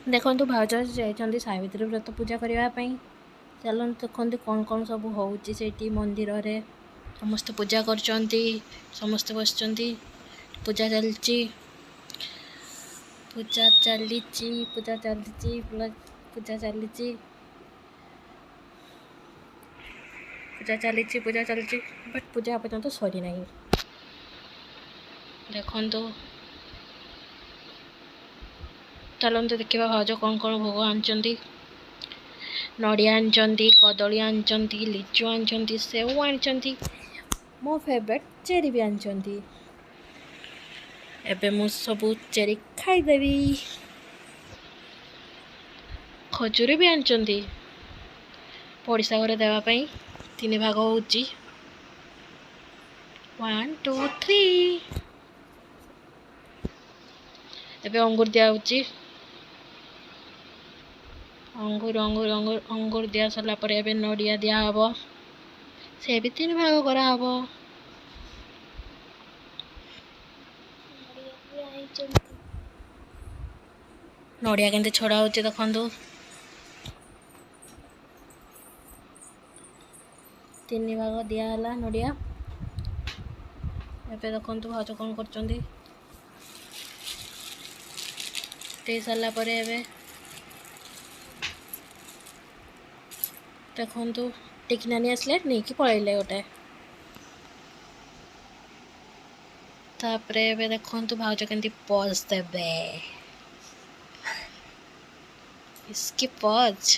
देखो भाउज जाइछन्ति सावित्री व्रत पूजा करने चलते देखते कौन कौन सब होती मंदिर रे समस्त पूजा कर समस्ते बस पूजा चलची पूजा चली पूजा चली पूजा चली पूजा चली बट पूजा पर्यंत सरी ना देखो चलते देखा भाज कौन कौन भोग आनी नड़िया आनी कदली आनी लिचु आनी सेव आनी मो फेवरेट चेरी भी आनी एबे मु सबू चेरी खाईदेवी खजूरी भी आनी पड़िशा घर देवाई 3 भाग हो 1 2 3 एबे अंगूर दिया अंगूर अंगूर अंगूर अंगूर दिया सरला पर एबे नड़िया दिया हबो से भी 3 भाग करा हबो नड़िया केंते छड़ा होचे देखंतु 3 भाग दिया हला नड़िया एबे देखंतु भाज कौन करचंदी दे सरला पर एबे देखंतु टिकनानी आसले नहीं कि पळैले गोटे तापरे एबे देखंतु भाउज केंती पॉज देबे इसकी पॉज